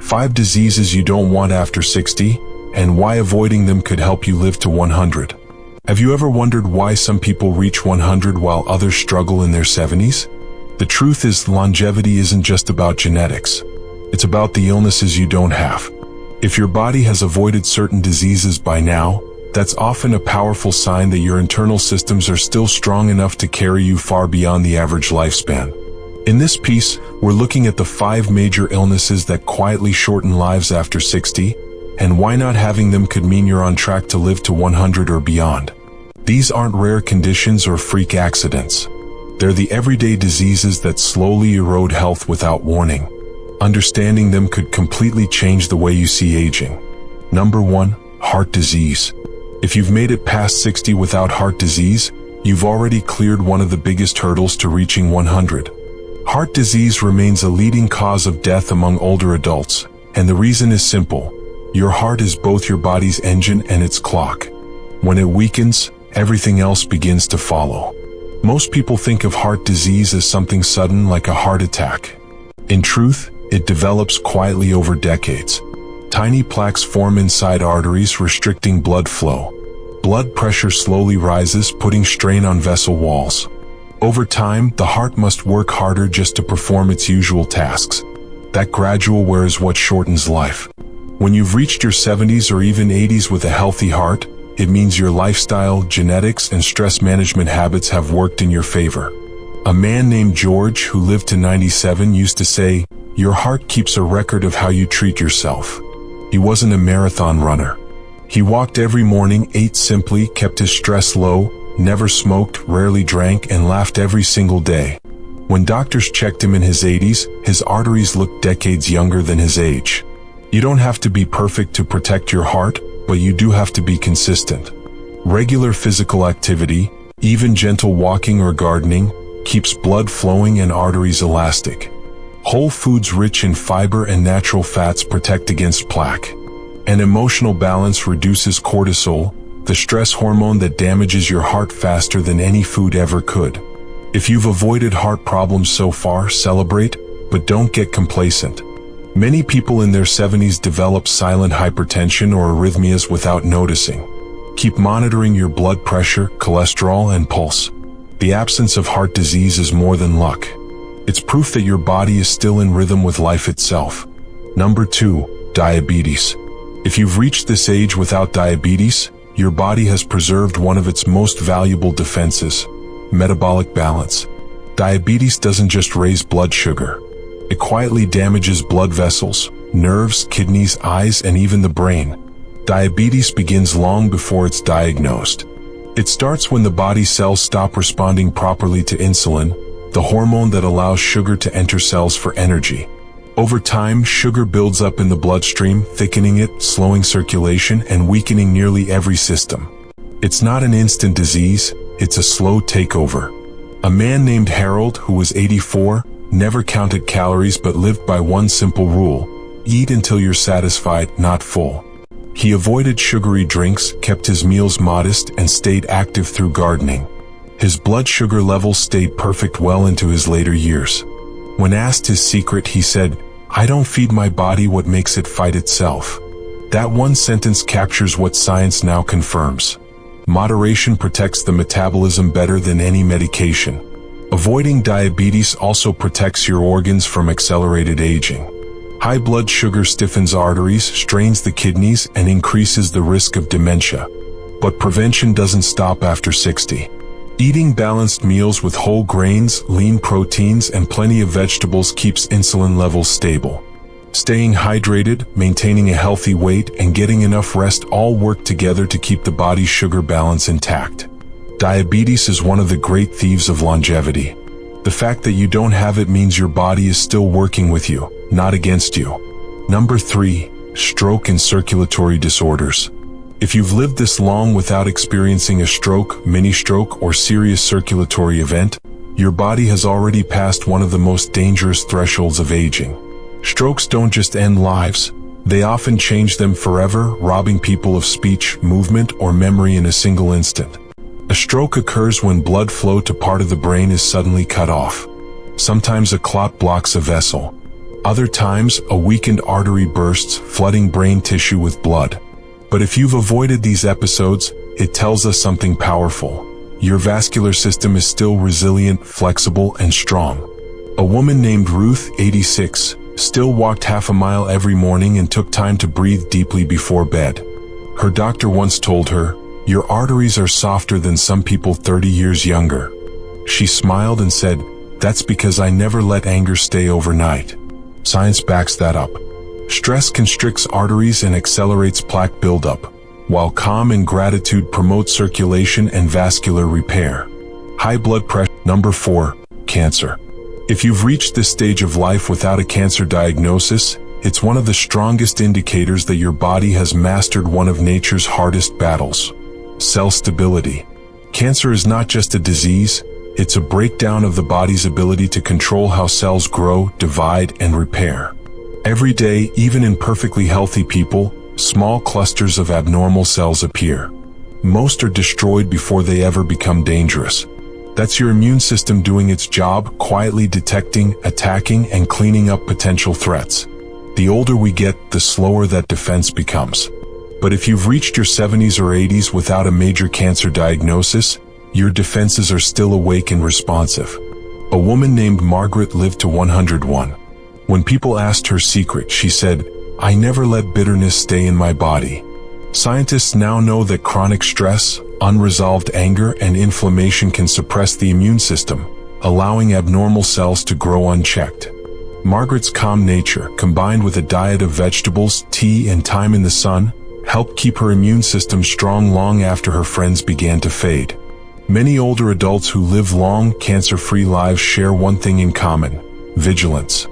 5 diseases you don't want after 60, and why avoiding them could help you live to 100. Have you ever wondered why some people reach 100 while others struggle in their 70s? The truth is, longevity isn't just about genetics. It's about the illnesses you don't have. If your body has avoided certain diseases by now, that's often a powerful sign that your internal systems are still strong enough to carry you far beyond the average lifespan. In this piece, we're looking at the 5 major illnesses that quietly shorten lives after 60, and why not having them could mean you're on track to live to 100 or beyond. These aren't rare conditions or freak accidents. They're the everyday diseases that slowly erode health without warning. Understanding them could completely change the way you see aging. Number 1, heart disease. If you've made it past 60 without heart disease, you've already cleared one of the biggest hurdles to reaching 100. Heart disease remains a leading cause of death among older adults, and the reason is simple. Your heart is both your body's engine and its clock. When it weakens, everything else begins to follow. Most people think of heart disease as something sudden, like a heart attack. In truth, it develops quietly over decades. Tiny plaques form inside arteries, restricting blood flow. Blood pressure slowly rises, putting strain on vessel walls. Over time, the heart must work harder just to perform its usual tasks. That gradual wear is what shortens life. When you've reached your 70s or even 80s with a healthy heart, it means your lifestyle, genetics, and stress management habits have worked in your favor. A man named George, who lived to 97, used to say, "Your heart keeps a record of how you treat yourself." He wasn't a marathon runner. He walked every morning, ate simply, kept his stress low, never smoked, rarely drank, and laughed every single day. When doctors checked him in his 80s, his arteries looked decades younger than his age. You don't have to be perfect to protect your heart, but you do have to be consistent. Regular physical activity, even gentle walking or gardening, keeps blood flowing and arteries elastic. Whole foods rich in fiber and natural fats protect against plaque. And emotional balance reduces cortisol, the stress hormone that damages your heart faster than any food ever could. If you've avoided heart problems so far, celebrate, but don't get complacent. Many people in their 70s develop silent hypertension or arrhythmias without noticing. Keep monitoring your blood pressure, cholesterol, and pulse. The absence of heart disease is more than luck. It's proof that your body is still in rhythm with life itself. Number 2, diabetes. If you've reached this age without diabetes, your body has preserved one of its most valuable defenses: metabolic balance. Diabetes doesn't just raise blood sugar. It quietly damages blood vessels, nerves, kidneys, eyes, and even the brain. Diabetes begins long before it's diagnosed. It starts when the body cells stop responding properly to insulin, the hormone that allows sugar to enter cells for energy. Over time, sugar builds up in the bloodstream, thickening it, slowing circulation, and weakening nearly every system. It's not an instant disease, it's a slow takeover. A man named Harold, who was 84, never counted calories but lived by one simple rule: eat until you're satisfied, not full. He avoided sugary drinks, kept his meals modest, and stayed active through gardening. His blood sugar levels stayed perfect well into his later years. When asked his secret, he said, "I don't feed my body what makes it fight itself." That one sentence captures what science now confirms. Moderation protects the metabolism better than any medication. Avoiding diabetes also protects your organs from accelerated aging. High blood sugar stiffens arteries, strains the kidneys, and increases the risk of dementia. But prevention doesn't stop after 60. Eating balanced meals with whole grains, lean proteins, and plenty of vegetables keeps insulin levels stable. Staying hydrated, maintaining a healthy weight, and getting enough rest all work together to keep the body's sugar balance intact. Diabetes is one of the great thieves of longevity. The fact that you don't have it means your body is still working with you, not against you. Number 3, stroke and circulatory disorders. If you've lived this long without experiencing a stroke, mini-stroke, or serious circulatory event, your body has already passed one of the most dangerous thresholds of aging. Strokes don't just end lives, they often change them forever, robbing people of speech, movement, or memory in a single instant. A stroke occurs when blood flow to part of the brain is suddenly cut off. Sometimes a clot blocks a vessel. Other times, a weakened artery bursts, flooding brain tissue with blood. But if you've avoided these episodes, it tells us something powerful. Your vascular system is still resilient, flexible, and strong. A woman named Ruth, 86, still walked half a mile every morning and took time to breathe deeply before bed. Her doctor once told her, "Your arteries are softer than some people 30 years younger." She smiled and said, "That's because I never let anger stay overnight." Science backs that up. Stress constricts arteries and accelerates plaque buildup, while calm and gratitude promote circulation and vascular repair. High blood pressure. Number 4, cancer. If you've reached this stage of life without a cancer diagnosis, it's one of the strongest indicators that your body has mastered one of nature's hardest battles: cell stability. Cancer is not just a disease, it's a breakdown of the body's ability to control how cells grow, divide, and repair. Every day, even in perfectly healthy people, small clusters of abnormal cells appear. Most are destroyed before they ever become dangerous. That's your immune system doing its job, quietly detecting, attacking, and cleaning up potential threats. The older we get, the slower that defense becomes. But if you've reached your 70s or 80s without a major cancer diagnosis, your defenses are still awake and responsive. A woman named Margaret lived to 101. When people asked her secret, she said, "I never let bitterness stay in my body." Scientists now know that chronic stress, unresolved anger, and inflammation can suppress the immune system, allowing abnormal cells to grow unchecked. Margaret's calm nature, combined with a diet of vegetables, tea, and time in the sun, helped keep her immune system strong long after her friends began to fade. Many older adults who live long, cancer-free lives share one thing in common: vigilance.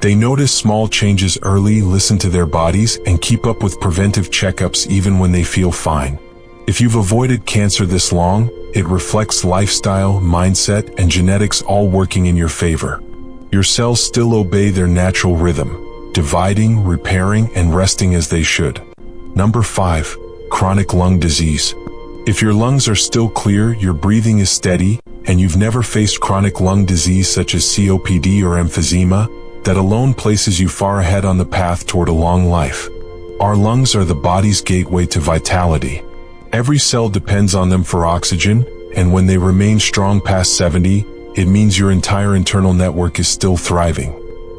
They notice small changes early, listen to their bodies, and keep up with preventive checkups even when they feel fine. If you've avoided cancer this long, it reflects lifestyle, mindset, and genetics all working in your favor. Your cells still obey their natural rhythm, dividing, repairing, and resting as they should. Number 5, chronic lung disease. If your lungs are still clear, your breathing is steady, and you've never faced chronic lung disease such as COPD or emphysema, that alone places you far ahead on the path toward a long life. Our lungs are the body's gateway to vitality. Every cell depends on them for oxygen, and when they remain strong past 70, it means your entire internal network is still thriving.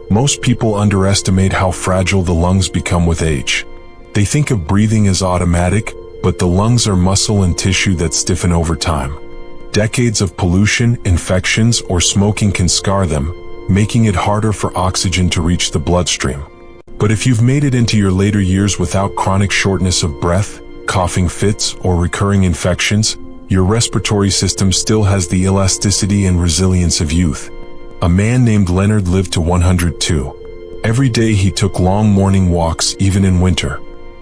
Most people underestimate how fragile the lungs become with age. They think of breathing as automatic, but the lungs are muscle and tissue that stiffen over time. Decades of pollution, infections, or smoking can scar them, making it harder for oxygen to reach the bloodstream. But if you've made it into your later years without chronic shortness of breath, coughing fits, or recurring infections, your respiratory system still has the elasticity and resilience of youth. A man named Leonard lived to 102. Every day he took long morning walks, even in winter.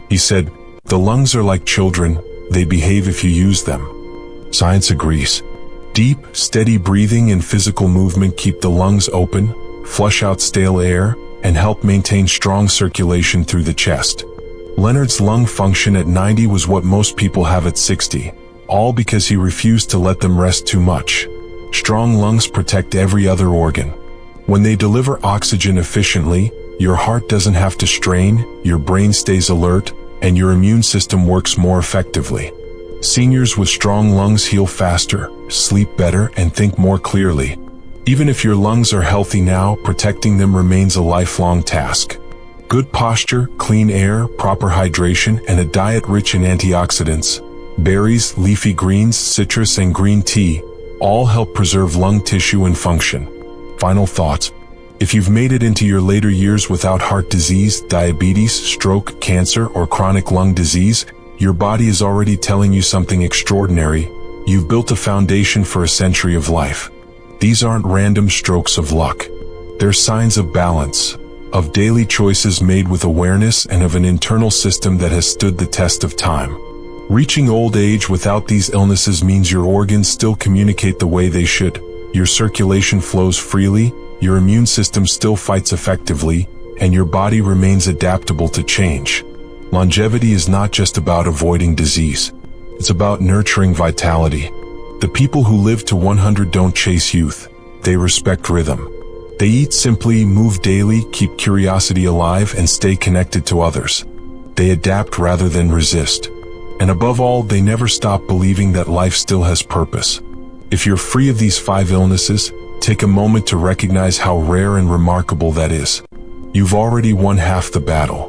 He said, "The lungs are like children, they behave if you use them." Science agrees. Deep, steady breathing and physical movement keep the lungs open, flush out stale air, and help maintain strong circulation through the chest. Leonard's lung function at 90 was what most people have at 60, all because he refused to let them rest too much. Strong lungs protect every other organ. When they deliver oxygen efficiently, your heart doesn't have to strain, your brain stays alert, and your immune system works more effectively. Seniors with strong lungs heal faster, sleep better, and think more clearly. Even if your lungs are healthy now, protecting them remains a lifelong task. Good posture, clean air, proper hydration, and a diet rich in antioxidants, berries, leafy greens, citrus, and green tea, all help preserve lung tissue and function. Final thoughts. If you've made it into your later years without heart disease, diabetes, stroke, cancer, or chronic lung disease, your body is already telling you something extraordinary. You've built a foundation for a century of life. These aren't random strokes of luck. They're signs of balance, of daily choices made with awareness, and of an internal system that has stood the test of time. Reaching old age without these illnesses means your organs still communicate the way they should, your circulation flows freely, your immune system still fights effectively, and your body remains adaptable to change. Longevity is not just about avoiding disease. It's about nurturing vitality. The people who live to 100 don't chase youth. They respect rhythm. They eat simply, move daily, keep curiosity alive, and stay connected to others. They adapt rather than resist. And above all, they never stop believing that life still has purpose. If you're free of these 5 illnesses, take a moment to recognize how rare and remarkable that is. You've already won half the battle.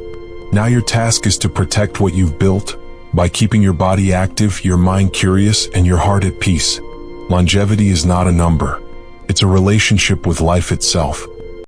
Now your task is to protect what you've built by keeping your body active, your mind curious, and your heart at peace. Longevity is not a number. It's a relationship with life itself.